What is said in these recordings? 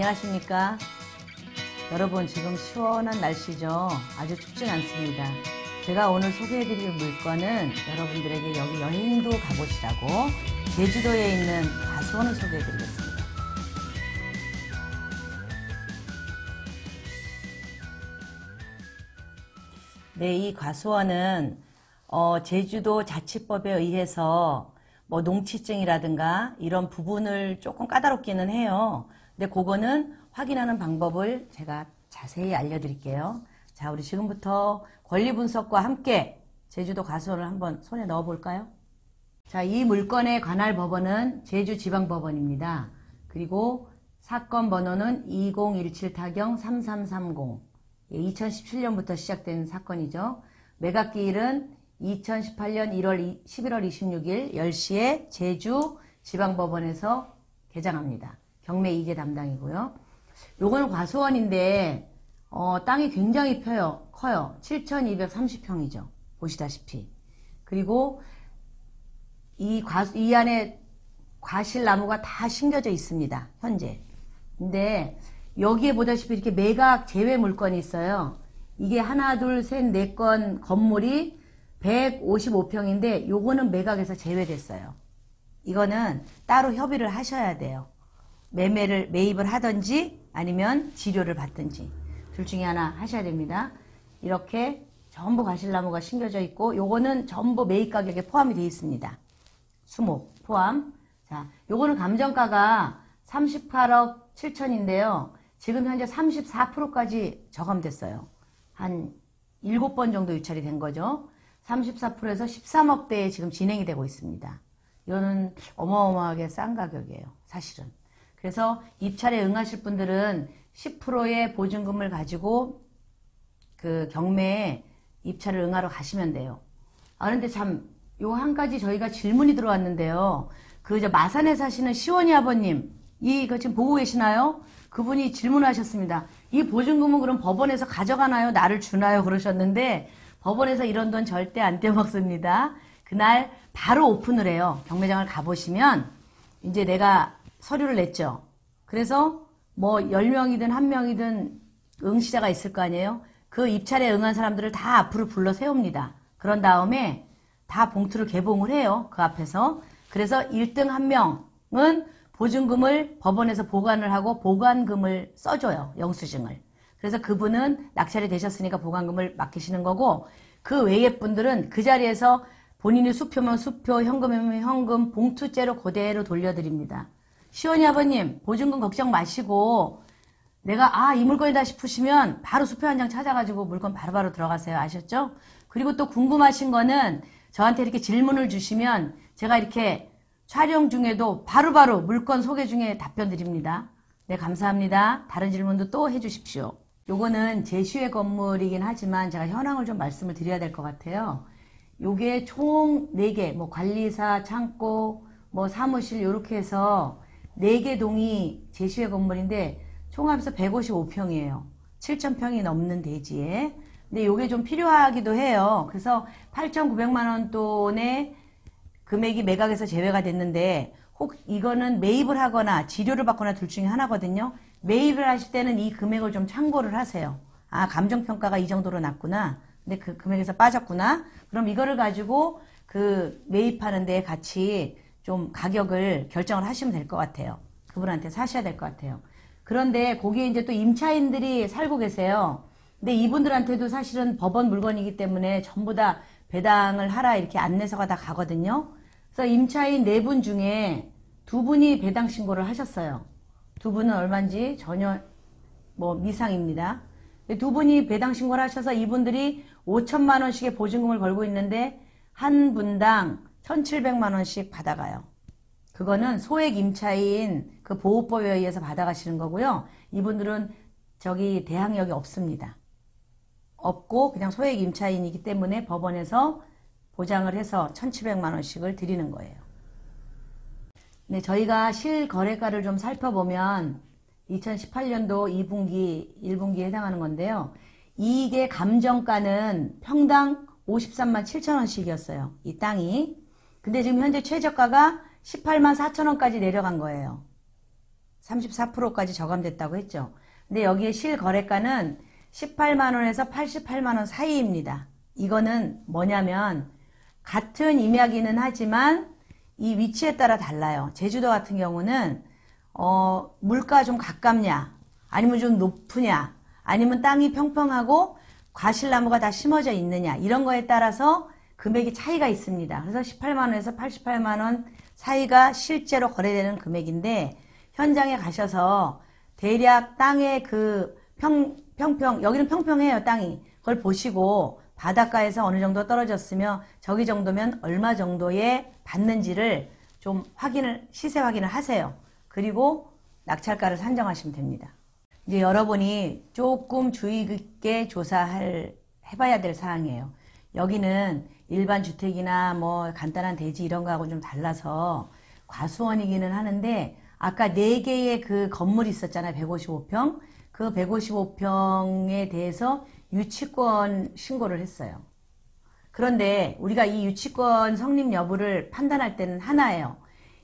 안녕하십니까. 여러분, 지금 시원한 날씨죠. 아주 춥진 않습니다. 제가 오늘 소개해드릴 물건은 여러분들에게 여기 여행도 가보시라고 제주도에 있는 과수원을 소개해드리겠습니다. 네, 이 과수원은 제주도 자치법에 의해서 뭐 농취증이라든가 이런 부분을 조금 까다롭기는 해요. 근데 그거는 확인하는 방법을 제가 자세히 알려드릴게요. 자, 우리 지금부터 권리 분석과 함께 제주도 과수원을 한번 손에 넣어 볼까요? 자, 이 물건에 관할 법원은 제주지방법원입니다. 그리고 사건 번호는 2017-3330. 2017년부터 시작된 사건이죠. 매각기일은 2018년 11월 26일 10시에 제주지방법원에서 개장합니다. 경매 2개 담당이고요. 요거는 과수원인데 땅이 굉장히 커요. 7,230평이죠. 보시다시피. 그리고 이 안에 과실나무가 다 심겨져 있습니다. 현재. 근데 여기에 보다시피 이렇게 매각 제외 물건이 있어요. 이게 하나, 둘, 셋, 네 건 건물이 155평인데 요거는 매각에서 제외됐어요. 이거는 따로 협의를 하셔야 돼요. 매입을 하든지 아니면 지료를 받든지 둘 중에 하나 하셔야 됩니다. 이렇게 전부 과실나무가 심겨져 있고 요거는 전부 매입 가격에 포함이 되어 있습니다. 수목 포함. 자, 요거는 감정가가 38억 7천인데요. 지금 현재 34%까지 저감됐어요. 한 7번 정도 유찰이 된 거죠. 34%에서 13억대에 지금 진행이 되고 있습니다. 이거는 어마어마하게 싼 가격이에요. 사실은. 그래서 입찰에 응하실 분들은 10%의 보증금을 가지고 그 경매에 입찰을 응하러 가시면 돼요. 그런데 참, 요 한 가지 저희가 질문이 들어왔는데요. 마산에 사시는 시원이 아버님, 이거 지금 보고 계시나요? 그분이 질문하셨습니다. 이 보증금은 그럼 법원에서 가져가나요? 나를 주나요? 그러셨는데 법원에서 이런 돈 절대 안 떼먹습니다. 그날 바로 오픈을 해요. 경매장을 가보시면 이제 내가 서류를 냈죠. 그래서 뭐 10명이든 1명이든 응시자가 있을 거 아니에요? 그 입찰에 응한 사람들을 다 앞으로 불러 세웁니다. 그런 다음에 다 봉투를 개봉을 해요. 그 앞에서. 그래서 1등 1명은 보증금을 법원에서 보관을 하고 보관금을 써줘요. 영수증을. 그래서 그분은 낙찰이 되셨으니까 보관금을 맡기시는 거고 그 외의 분들은 그 자리에서 본인이 수표면 수표, 현금이면 현금, 봉투째로 그대로 돌려드립니다. 시원이 아버님, 보증금 걱정 마시고 내가 이 물건이다 싶으시면 바로 수표 한 장 찾아가지고 물건 바로바로 들어가세요. 아셨죠? 그리고 또 궁금하신 거는 저한테 이렇게 질문을 주시면 제가 이렇게 촬영 중에도 바로바로 물건 소개 중에 답변 드립니다. 네, 감사합니다. 다른 질문도 또 해주십시오. 요거는 제시의 건물이긴 하지만 제가 현황을 좀 말씀을 드려야 될 것 같아요. 요게 총 4개, 뭐 관리사, 창고, 뭐 사무실 요렇게 해서 4개 동이 제시의 건물인데 총 합해서 155평이에요. 7,000평이 넘는 대지에. 근데 요게 좀 필요하기도 해요. 그래서 8,900만 원 돈의 금액이 매각에서 제외가 됐는데 혹 이거는 매입을 하거나 지료를 받거나 둘 중에 하나거든요. 매입을 하실 때는 이 금액을 좀 참고를 하세요. 감정평가가 이 정도로 났구나. 근데 그 금액에서 빠졌구나. 그럼 이거를 가지고 그 매입하는 데 같이 좀 가격을 결정을 하시면 될 것 같아요. 그분한테 사셔야 될 것 같아요. 그런데 거기에 이제 또 임차인들이 살고 계세요. 근데 이분들한테도 사실은 법원 물건이기 때문에 전부 다 배당을 하라 이렇게 안내서가 다 가거든요. 그래서 임차인 4분 중에 2분이 배당 신고를 하셨어요. 2분은 얼마인지 전혀 뭐 미상입니다. 2분이 배당 신고를 하셔서 이분들이 5천만 원씩의 보증금을 걸고 있는데 한 분당 1,700만 원씩 받아가요. 그거는 소액 임차인 그 보호법에 의해서 받아가시는 거고요. 이분들은 대항력이 없습니다. 없고 그냥 소액 임차인이기 때문에 법원에서 보장을 해서 1,700만 원씩을 드리는 거예요. 네, 저희가 실거래가를 좀 살펴보면 2018년도 2분기, 1분기에 해당하는 건데요. 이익의 감정가는 평당 53만 7천 원씩이었어요. 이 땅이. 근데 지금 현재 최저가가 18만 4천 원까지 내려간 거예요. 34%까지 저감됐다고 했죠. 근데 여기에 실거래가는 18만원에서 88만원 사이입니다. 이거는 뭐냐면 같은 임야기는 하지만 이 위치에 따라 달라요. 제주도 같은 경우는 물가 좀 가깝냐, 아니면 좀 높으냐, 아니면 땅이 평평하고 과실나무가 다 심어져 있느냐, 이런 거에 따라서 금액이 차이가 있습니다. 그래서 18만원에서 88만원 사이가 실제로 거래되는 금액인데, 현장에 가셔서 대략 땅의 그 여기는 평평해요, 땅이. 그걸 보시고 바닷가에서 어느 정도 떨어졌으며 저기 정도면 얼마 정도에 받는지를 좀 시세 확인을 하세요. 그리고 낙찰가를 산정하시면 됩니다. 이제 여러분이 조금 주의 깊게 해봐야 될 사항이에요. 여기는 일반 주택이나 뭐 간단한 대지 이런 거하고 좀 달라서 과수원이기는 하는데, 아까 4개의 그 건물이 있었잖아요. 155평. 그 155평에 대해서 유치권 신고를 했어요. 그런데 우리가 이 유치권 성립 여부를 판단할 때는 하나예요.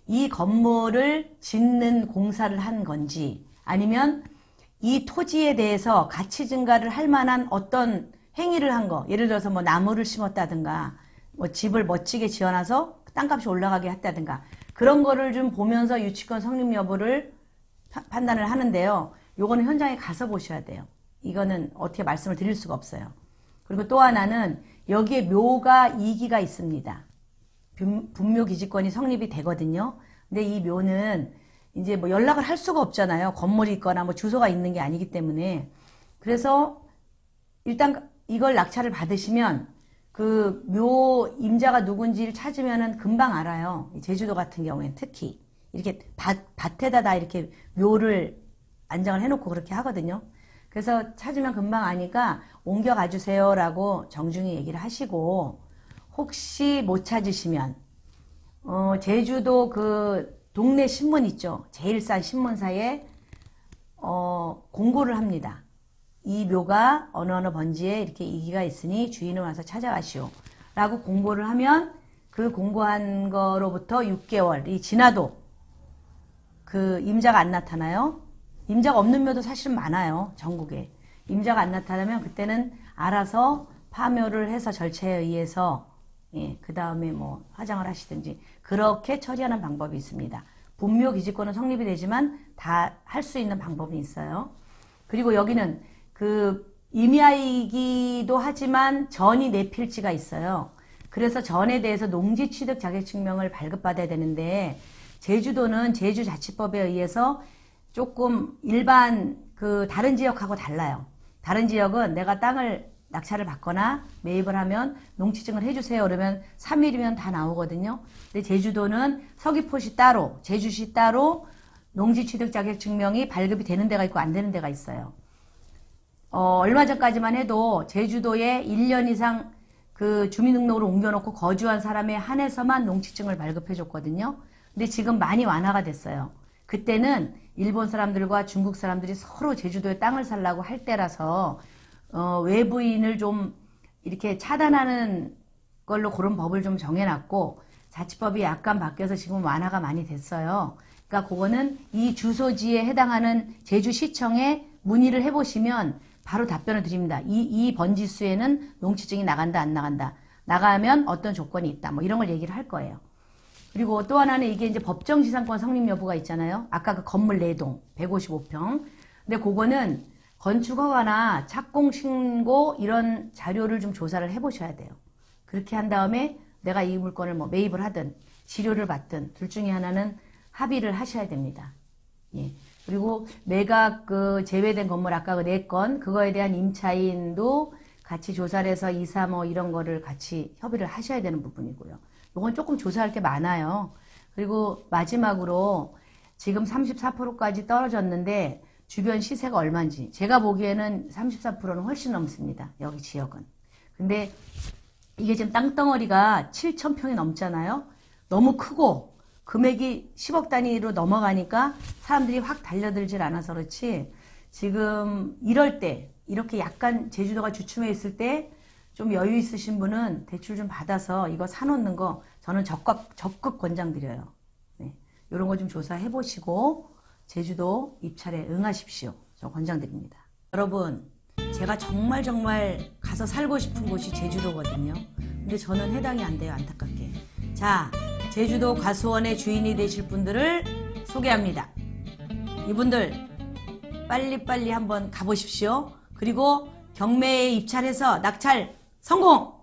이 건물을 짓는 공사를 한 건지, 아니면 이 토지에 대해서 가치 증가를 할 만한 어떤 행위를 한 거, 예를 들어서 뭐 나무를 심었다든가 뭐 집을 멋지게 지어놔서 땅값이 올라가게 했다든가, 그런 거를 좀 보면서 유치권 성립 여부를 판단을 하는데요. 요거는 현장에 가서 보셔야 돼요. 이거는 어떻게 말씀을 드릴 수가 없어요. 그리고 또 하나는 여기에 묘가 2기가 있습니다. 분묘기지권이 성립이 되거든요. 근데 이 묘는 이제 뭐 연락을 할 수가 없잖아요. 건물이 있거나 뭐 주소가 있는 게 아니기 때문에. 그래서 일단 이걸 낙찰을 받으시면 그 묘 임자가 누군지를 찾으면은 금방 알아요. 제주도 같은 경우에는 특히 이렇게 밭에다 다 이렇게 묘를 안장을 해놓고 그렇게 하거든요. 그래서 찾으면 금방 아니까 옮겨가 주세요 라고 정중히 얘기를 하시고, 혹시 못 찾으시면 제주도 그 동네 신문 있죠. 제일 싼 신문사에 공고를 합니다. 이 묘가 어느 번지에 이렇게 이기가 있으니 주인은 와서 찾아가시오 라고 공고를 하면, 그 공고한 거로부터 6개월이 지나도 그 임자가 안 나타나요. 임자가 없는 묘도 사실은 많아요. 전국에. 임자가 안 나타나면 그때는 알아서 파묘를 해서 절차에 의해서 그 다음에 뭐 화장을 하시든지 그렇게 처리하는 방법이 있습니다. 분묘 기지권은 성립이 되지만 다 할 수 있는 방법이 있어요. 그리고 여기는 그 임야이기도 하지만 전이 4필지가 있어요. 그래서 전에 대해서 농지취득 자격증명을 발급받아야 되는데, 제주도는 제주자치법에 의해서 조금 일반 그 다른 지역하고 달라요. 다른 지역은 내가 땅을 낙찰을 받거나 매입을 하면 농취증을 해주세요 그러면 3일이면 다 나오거든요. 근데 제주도는 서귀포시 따로, 제주시 따로 농지취득 자격증명이 발급이 되는 데가 있고 안 되는 데가 있어요. 얼마 전까지만 해도 제주도에 1년 이상 그 주민등록으로 옮겨놓고 거주한 사람에 한해서만 농취증을 발급해 줬거든요. 근데 지금 많이 완화가 됐어요. 그때는 일본 사람들과 중국 사람들이 서로 제주도에 땅을 살라고 할 때라서 외부인을 좀 이렇게 차단하는 걸로 그런 법을 좀 정해놨고, 자치법이 약간 바뀌어서 지금 완화가 많이 됐어요. 그러니까 그거는 이 주소지에 해당하는 제주시청에 문의를 해보시면 바로 답변을 드립니다. 이 번지수에는 농취증이 나간다 안 나간다, 나가면 어떤 조건이 있다, 뭐 이런 걸 얘기를 할 거예요. 그리고 또 하나는 이게 이제 법정지상권 성립 여부가 있잖아요. 아까 그 건물 4동 155평. 근데 그거는 건축허가나 착공신고 이런 자료를 좀 조사를 해보셔야 돼요. 그렇게 한 다음에 내가 이 물건을 뭐 매입을 하든 지료를 받든 둘 중에 하나는 합의를 하셔야 됩니다. 예. 그리고 매각 그 제외된 건물 아까 그 4건 그거에 대한 임차인도 같이 조사를 해서 이사 뭐 이런 거를 같이 협의를 하셔야 되는 부분이고요. 이건 조금 조사할 게 많아요. 그리고 마지막으로 지금 34%까지 떨어졌는데 주변 시세가 얼마인지 제가 보기에는 34%는 훨씬 넘습니다. 여기 지역은. 근데 이게 지금 땅덩어리가 7,000평이 넘잖아요. 너무 크고 금액이 10억 단위로 넘어가니까 사람들이 확 달려들질 않아서 그렇지, 지금 이럴 때 이렇게 약간 제주도가 주춤해 있을 때 좀 여유 있으신 분은 대출 좀 받아서 이거 사놓는 거 저는 적극 권장드려요. 네. 이런 거 좀 조사해 보시고 제주도 입찰에 응하십시오. 저 권장드립니다. 여러분, 제가 정말 가서 살고 싶은 곳이 제주도거든요. 근데 저는 해당이 안 돼요, 안타깝게. 자, 제주도 과수원의 주인이 되실 분들을 소개합니다. 이분들 빨리빨리 한번 가보십시오. 그리고 경매에 입찰해서 낙찰 성공!